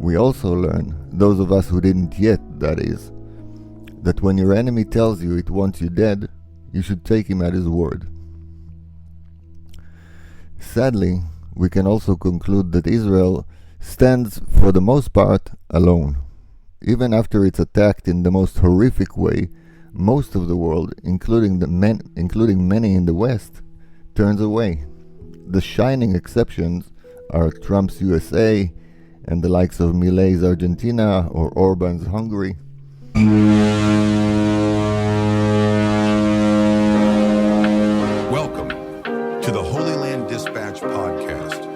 We also learn, those of us who didn't yet, that is, that when your enemy tells you it wants you dead, you should take him at his word. Sadly, we can also conclude that Israel stands, for the most part, alone. Even after it's attacked in the most horrific way, most of the world, including many in the West, turns away. The shining exceptions are Trump's USA and the likes of Milei's Argentina or Orban's Hungary. Welcome to the Holyland Dispatch podcast.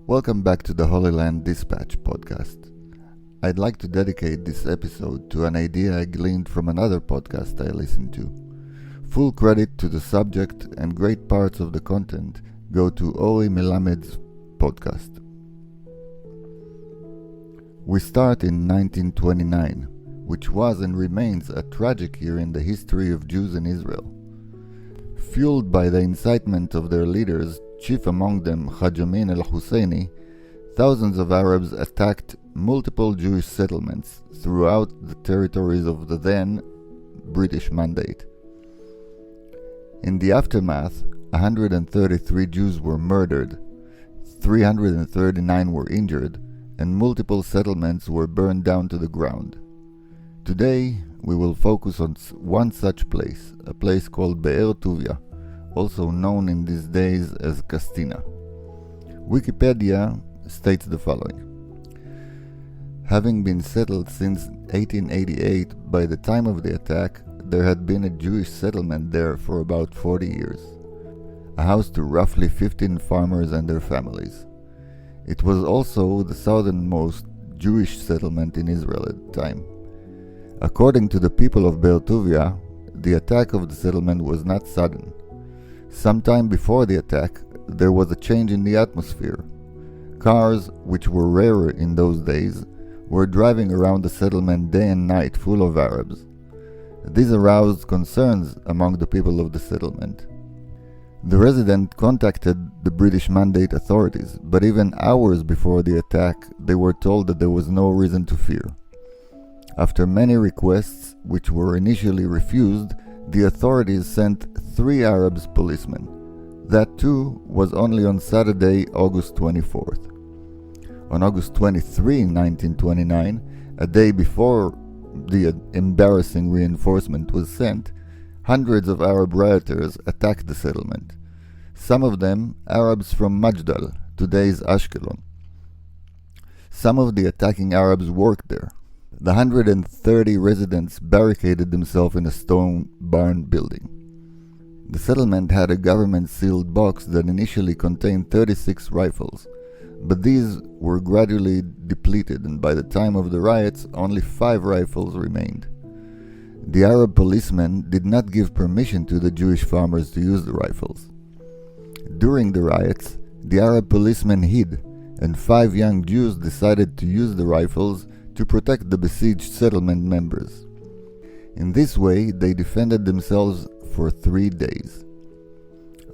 Welcome back to the Holyland Dispatch podcast. I'd like to dedicate this episode to an idea I gleaned from another podcast I listened to. Full credit to the subject and great parts of the content go to Ori Melamed's podcast. We start in 1929, which was and remains a tragic year in the history of Jews in Israel. Fueled by the incitement of their leaders, chief among them Haj Amin al-Husseini, thousands of Arabs attacked multiple Jewish settlements throughout the territories of the then British Mandate. In the aftermath, 133 Jews were murdered, 339 were injured, and multiple settlements were burned down to the ground. Today, we will focus on one such place, a place called Be'er Tuvia, also known in these days as Castina. Wikipedia states the following. Having been settled since 1888, by the time of the attack, there had been a Jewish settlement there for about 40 years, a house to roughly 15 farmers and their families. It was also the southernmost Jewish settlement in Israel at the time. According to the people of Be'er Tuvia, the attack of the settlement was not sudden. Sometime before the attack, there was a change in the atmosphere. Cars, which were rarer in those days, were driving around the settlement day and night full of Arabs. This aroused concerns among the people of the settlement. The resident contacted the British Mandate authorities, but even hours before the attack, they were told that there was no reason to fear. After many requests, which were initially refused, the authorities sent 3 Arab policemen. That too was only on Saturday, August 24th. On August 23, 1929, a day before the embarrassing reinforcement was sent, hundreds of Arab rioters attacked the settlement. Some of them Arabs from Majdal, today's Ashkelon. Some of the attacking Arabs worked there. The 130 residents barricaded themselves in a stone barn building. The settlement had a government-sealed box that initially contained 36 rifles, but these were gradually depleted, and by the time of the riots, only 5 rifles remained. The Arab policemen did not give permission to the Jewish farmers to use the rifles. During the riots, the Arab policemen hid, and 5 young Jews decided to use the rifles to protect the besieged settlement members. In this way, they defended themselves for 3 days.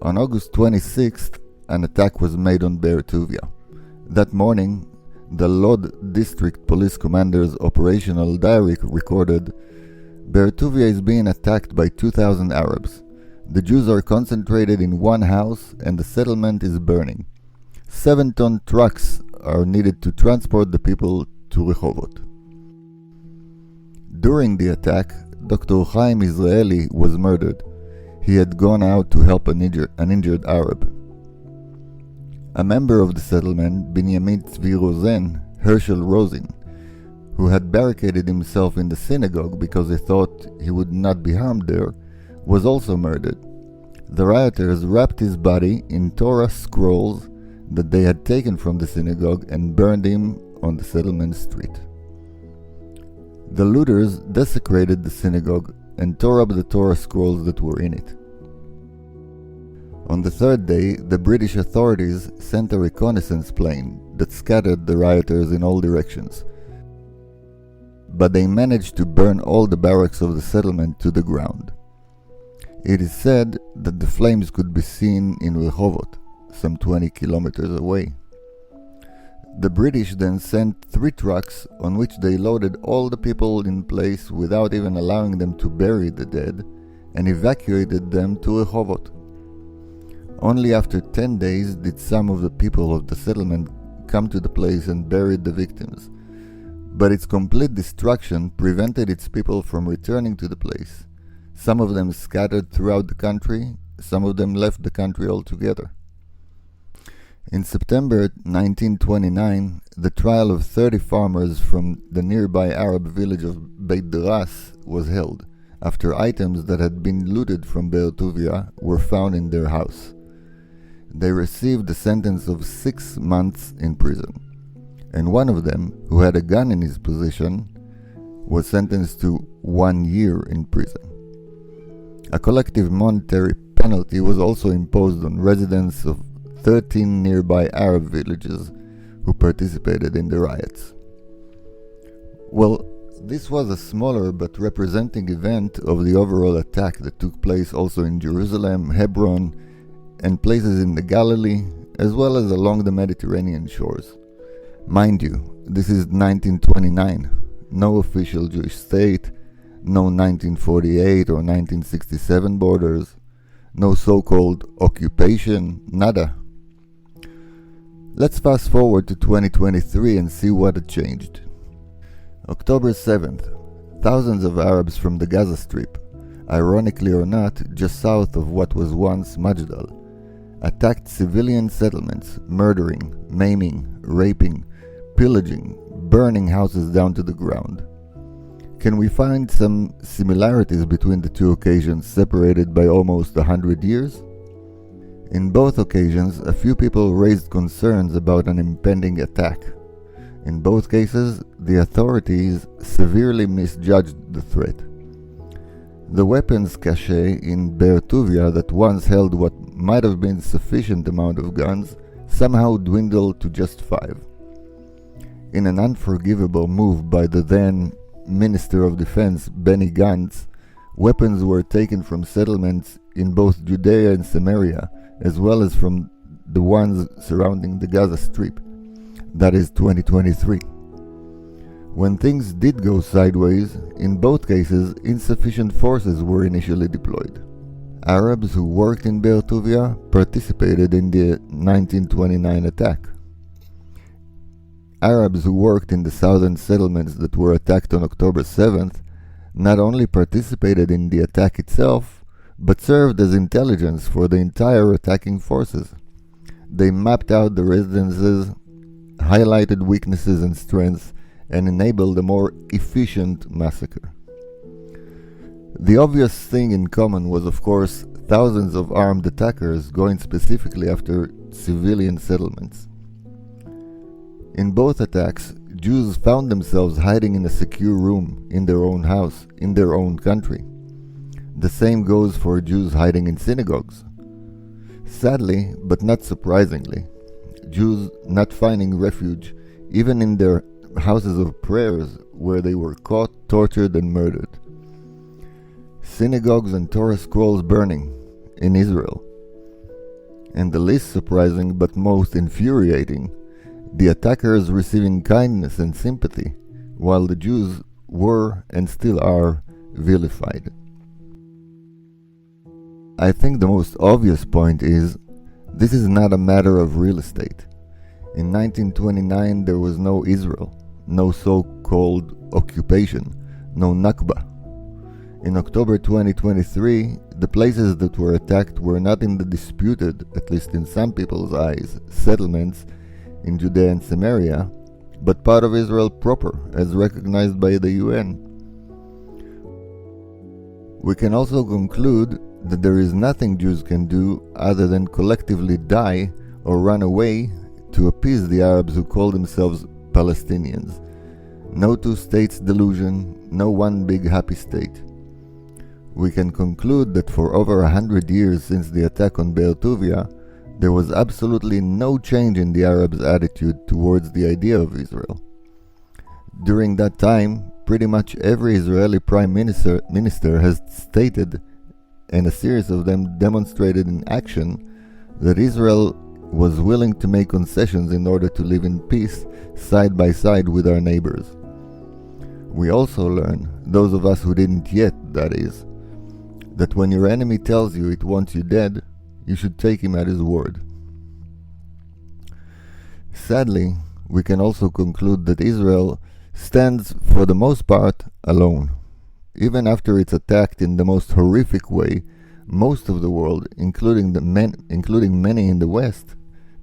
On August 26th, an attack was made on Be'er Tuvia. That morning, the Lod District Police Commander's operational diary recorded, "Be'er Tuvia is being attacked by 2,000 Arabs. The Jews are concentrated in one house and the settlement is burning. 7-ton trucks are needed to transport the people to Rehovot." During the attack, Dr. Chaim Israeli was murdered. He had gone out to help an injured Arab. A member of the settlement, Binyamin Tzvi Rosen, Herschel Rosen, who had barricaded himself in the synagogue because he thought he would not be harmed there, was also murdered. The rioters wrapped his body in Torah scrolls that they had taken from the synagogue and burned him on the settlement street. The looters desecrated the synagogue and tore up the Torah scrolls that were in it. On the 3rd day, the British authorities sent a reconnaissance plane that scattered the rioters in all directions, but they managed to burn all the barracks of the settlement to the ground. It is said that the flames could be seen in Rehovot, some 20 kilometers away. The British then sent 3 trucks on which they loaded all the people in place without even allowing them to bury the dead, and evacuated them to Rehovot. Only after 10 days did some of the people of the settlement come to the place and buried the victims, but its complete destruction prevented its people from returning to the place. Some of them scattered throughout the country, some of them left the country altogether. In September 1929, the trial of 30 farmers from the nearby Arab village of Beit Daras was held, after items that had been looted from Be'er Tuvia were found in their house. They received a sentence of 6 months in prison, and one of them, who had a gun in his possession, was sentenced to 1 year in prison. A collective monetary penalty was also imposed on residents of 13 nearby Arab villages who participated in the riots. Well, this was a smaller but representing event of the overall attack that took place also in Jerusalem, Hebron, and places in the Galilee, as well as along the Mediterranean shores. Mind you, this is 1929, no official Jewish state, no 1948 or 1967 borders, no so-called occupation, nada. Let's fast forward to 2023 and see what had changed. October 7th, thousands of Arabs from the Gaza Strip, ironically or not, just south of what was once Majdal, attacked civilian settlements, murdering, maiming, raping, pillaging, burning houses down to the ground. Can we find some similarities between the two occasions separated by almost 100 years? In both occasions, a few people raised concerns about an impending attack. In both cases, the authorities severely misjudged the threat. The weapons cache in Be'er Tuvia that once held what might have been sufficient amount of guns somehow dwindled to just 5. In an unforgivable move by the then Minister of Defense Benny Gantz, weapons were taken from settlements in both Judea and Samaria, as well as from the ones surrounding the Gaza Strip. That is 2023. When things did go sideways, in both cases insufficient forces were initially deployed. Arabs who worked in Be'er Tuvia participated in the 1929 attack. Arabs who worked in the southern settlements that were attacked on October 7th not only participated in the attack itself, but served as intelligence for the entire attacking forces. They mapped out the residences, highlighted weaknesses and strengths, and enabled a more efficient massacre. The obvious thing in common was, of course, thousands of armed attackers going specifically after civilian settlements. In both attacks, Jews found themselves hiding in a secure room in their own house, in their own country. The same goes for Jews hiding in synagogues. Sadly, but not surprisingly, Jews not finding refuge even in their houses of prayers where they were caught, tortured, and murdered. Synagogues and Torah scrolls burning in Israel. And the least surprising but most infuriating, the attackers receiving kindness and sympathy, while the Jews were and still are vilified. I think the most obvious point is, this is not a matter of real estate. In 1929 there was no Israel, no so-called occupation, no Nakba. In October 2023, the places that were attacked were not in the disputed, at least in some people's eyes, settlements in Judea and Samaria, but part of Israel proper, as recognized by the UN. We can also conclude that there is nothing Jews can do other than collectively die or run away to appease the Arabs who call themselves Palestinians. No two states delusion, no one big happy state. We can conclude that for over 100 years since the attack on Be'er Tuvia, there was absolutely no change in the Arabs' attitude towards the idea of Israel. During that time, pretty much every Israeli prime minister has stated and a series of them demonstrated in action that Israel was willing to make concessions in order to live in peace side by side with our neighbors. We also learn, those of us who didn't yet, that is, that when your enemy tells you it wants you dead, you should take him at his word. Sadly, we can also conclude that Israel stands, for the most part, alone. Even after it's attacked in the most horrific way, most of the world, including many in the West,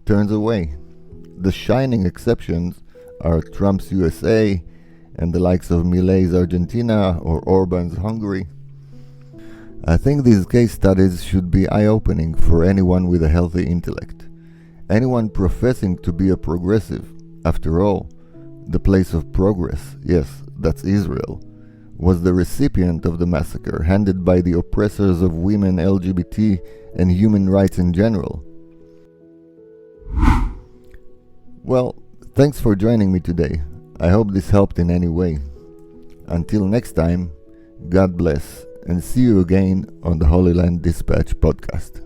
turns away. The shining exceptions are Trump's USA and the likes of Milei's Argentina or Orban's Hungary. I think these case studies should be eye-opening for anyone with a healthy intellect. Anyone professing to be a progressive. After all, the place of progress, yes, that's Israel, was the recipient of the massacre handed by the oppressors of women, LGBT, and human rights in general. Well, thanks for joining me today. I hope this helped in any way. Until next time, God bless, and see you again on the Holyland Dispatch podcast.